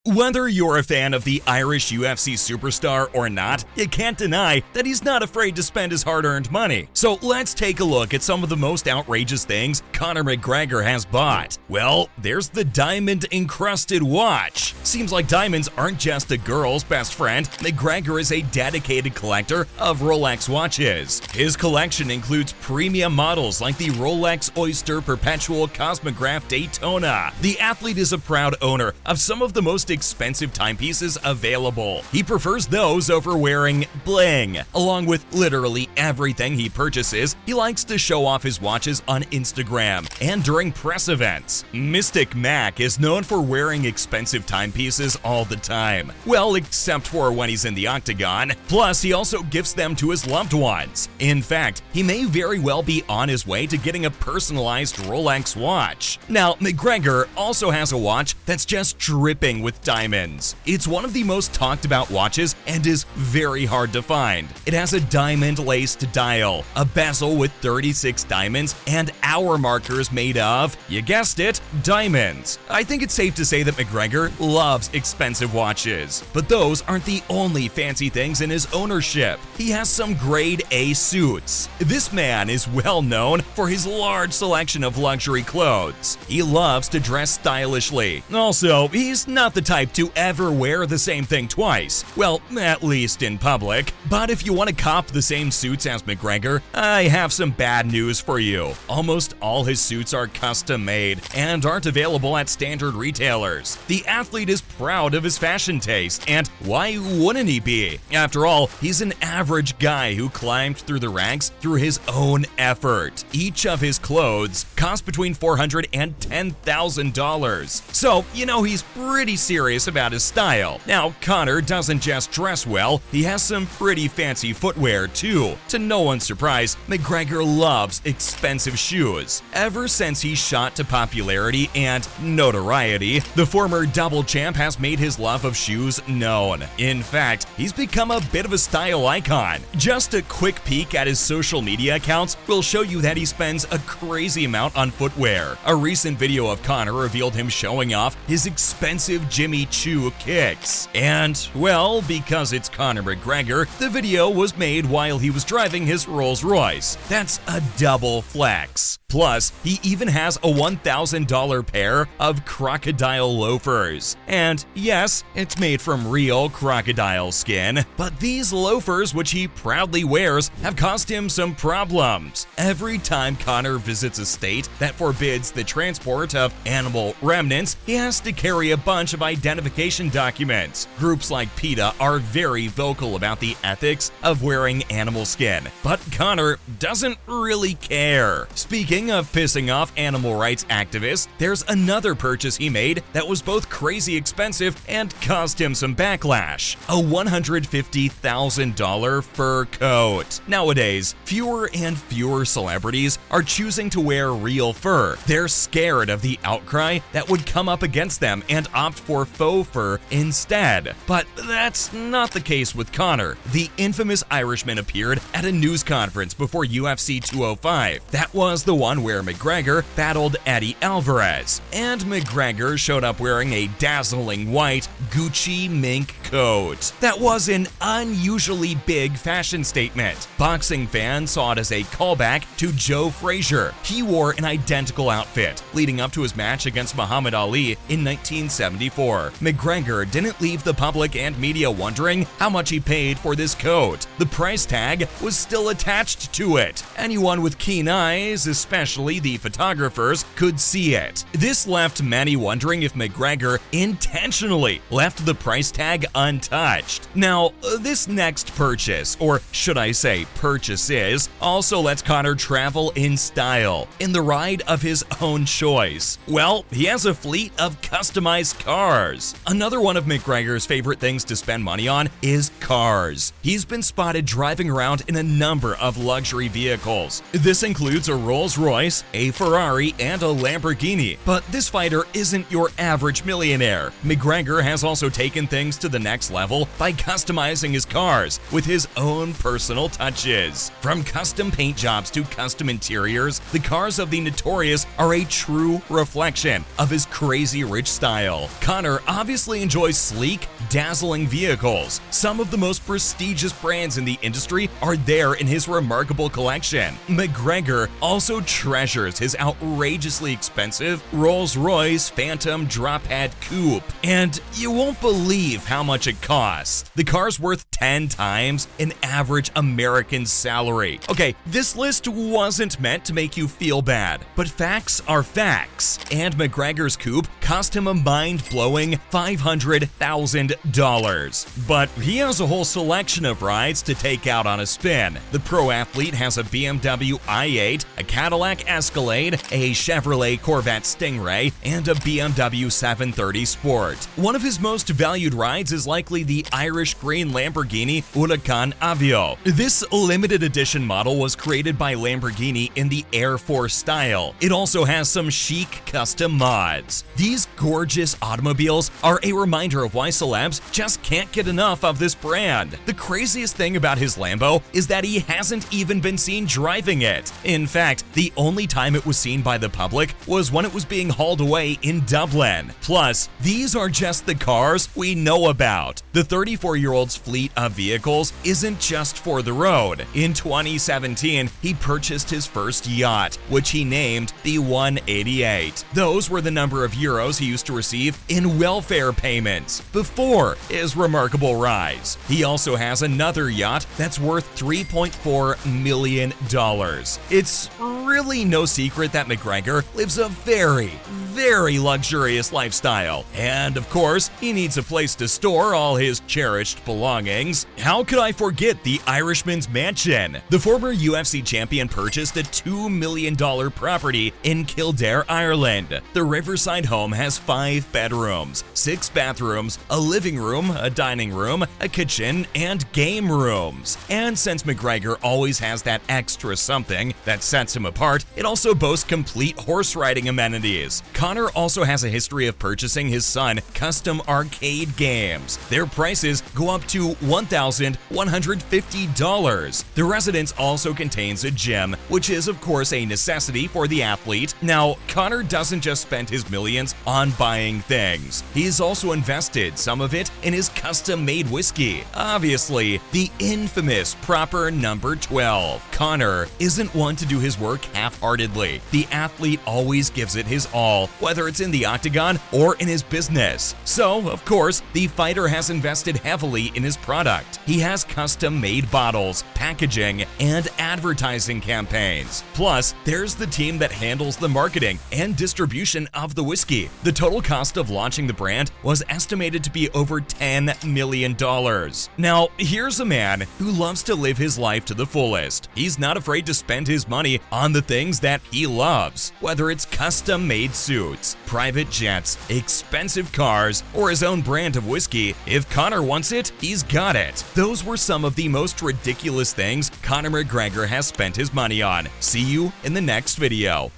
Whether you're a fan of the Irish UFC superstar or not, you can't deny that he's not afraid to spend his hard-earned money. So let's take a look at some of the most outrageous things Conor McGregor has bought. Well, there's the diamond-encrusted watch. Seems like diamonds aren't just a girl's best friend. McGregor is a dedicated collector of Rolex watches. His collection includes premium models like the Rolex Oyster Perpetual Cosmograph Daytona. The athlete is a proud owner of some of the most expensive timepieces available. He prefers those over wearing bling. Along with literally everything he purchases, he likes to show off his watches on Instagram and during press events. Mystic Mac is known for wearing expensive timepieces all the time. Well, except for when he's in the octagon. Plus, he also gifts them to his loved ones. In fact, he may very well be on his way to getting a personalized Rolex watch. Now, McGregor also has a watch that's just dripping with diamonds. It's one of the most talked about watches and is very hard to find. It has a diamond-laced dial, a bezel with 36 diamonds, and hour markers made of, you guessed it, diamonds. I think it's safe to say that McGregor loves expensive watches. But those aren't the only fancy things in his ownership. He has some grade A suits. This man is well known for his large selection of luxury clothes. He loves to dress stylishly. Also, he's not the type to ever wear the same thing twice. Well, at least in public. But if you want to cop the same suits as McGregor, I have some bad news for you. Almost all his suits are custom made and aren't available at standard retailers. The athlete is proud of his fashion taste, and why wouldn't he be? After all, he's an average guy who climbed through the ranks through his own effort. Each of his clothes cost between $400 and $10,000. So, you know he's pretty serious about his style. Now, Conor doesn't just dress well, he has some pretty fancy footwear too. To no one's surprise, McGregor loves expensive shoes. Ever since he shot to popularity and notoriety, the former double champ has made his love of shoes known. In fact, he's become a bit of a style icon. Just a quick peek at his social media accounts will show you that he spends a crazy amount on footwear. A recent video of Conor revealed him showing off his expensive Jimmy Choo kicks. And, well, because it's Conor McGregor, the video was made while he was driving his Rolls Royce. That's a double flex. Plus, he even has a $1,000 pair of crocodile loafers. And yes, it's made from real crocodile skin, but these loafers, which he proudly wears, have caused him some problems. Every time Conor visits a state that forbids the transport of animal remnants, he has to carry a bunch of identification documents. Groups like PETA are very vocal about the ethics of wearing animal skin, but Conor doesn't really care. Speaking of pissing off animal rights activists, there's another purchase he made that was both crazy expensive and caused him some backlash. A $150,000 fur coat. Nowadays, fewer and fewer celebrities are choosing to wear real fur. They're scared of the outcry that would come up against them and opt for faux fur instead. But that's not the case with Conor. The infamous Irishman appeared at a news conference before UFC 205. That was the one where McGregor battled Eddie Alvarez. And McGregor showed up wearing a dazzling white Gucci mink coat. That was an unusually big fashion statement. Boxing fans saw it as a callback to Joe Frazier. He wore an identical outfit leading up to his match against Muhammad Ali in 1974. McGregor didn't leave the public and media wondering how much he paid for this coat. The price tag was still attached to it. Anyone with keen eyes, especially the photographers, could see it. This left many wondering if McGregor intentionally left the price tag untouched. Now, this next purchase, or should I say purchases, also lets Conor travel in style, in the ride of his own choice. Well, he has a fleet of customized cars. Another one of McGregor's favorite things to spend money on is cars. He's been spotted driving around in a number of luxury vehicles. This includes a Rolls Royce, a Ferrari, and a Lamborghini. But this fighter isn't your average millionaire. McGregor has also taken things to the next level by customizing his cars with his own personal touches. From custom paint jobs to custom interiors, the cars of the Notorious are a true reflection of his crazy rich style. Conor Conor obviously enjoys sleek, dazzling vehicles. Some of the most prestigious brands in the industry are there in his remarkable collection. McGregor also treasures his outrageously expensive Rolls-Royce Phantom drop-head coupe, and you won't believe how much it costs. The car's worth 10 times an average American salary. Okay, this list wasn't meant to make you feel bad, but facts are facts, and McGregor's coupe cost him a mind-blowing $500,000. But he has a whole selection of rides to take out on a spin. The pro athlete has a BMW i8, a Cadillac Escalade, a Chevrolet Corvette Stingray, and a BMW 730 Sport. One of his most valued rides is likely the Irish green Lamborghini Huracan Aveo. This limited edition model was created by Lamborghini in the Air Force style. It also has some chic custom mods. These gorgeous automobiles are a reminder of why celebs just can't get enough of this brand. The craziest thing about his Lambo is that he hasn't even been seen driving it. In fact, the only time it was seen by the public was when it was being hauled away in Dublin. Plus, these are just the cars we know about. The 34-year-old's fleet of vehicles isn't just for the road. In 2017, he purchased his first yacht, which he named the 188. Those were the number of euros he used to receive in welfare payments before his remarkable rise. He also has another yacht that's worth $3.4 million. It's really no secret that McGregor lives a very luxurious lifestyle. And of course, he needs a place to store all his cherished belongings. How could I forget the Irishman's mansion? The former UFC champion purchased a $2 million property in Kildare, Ireland. The riverside home has 5 bedrooms, 6 bathrooms, a living room, a dining room, a kitchen, and game rooms. And since McGregor always has that extra something that sets him apart, it also boasts complete horse riding amenities. Conor also has a history of purchasing his son custom arcade games. Their prices go up to $1,150. The residence also contains a gym, which is of course a necessity for the athlete. Now, Conor doesn't just spend his millions on buying things. He's also invested some of it in his custom-made whiskey. Obviously, the infamous proper number 12. Conor isn't one to do his work half-heartedly. The athlete always gives it his all, whether it's in the octagon or in his business. So, of course, the fighter has invested heavily in his product. He has custom-made bottles, packaging, and advertising campaigns. Plus, there's the team that handles the marketing and distribution of the whiskey. The total cost of launching the brand was estimated to be over $10 million. Now, here's a man who loves to live his life to the fullest. He's not afraid to spend his money on the things that he loves, whether it's custom-made suits, private jets, expensive cars, or his own brand of whiskey. If Conor wants it, he's got it. Those were some of the most ridiculous things Conor McGregor has spent his money on. See you in the next video.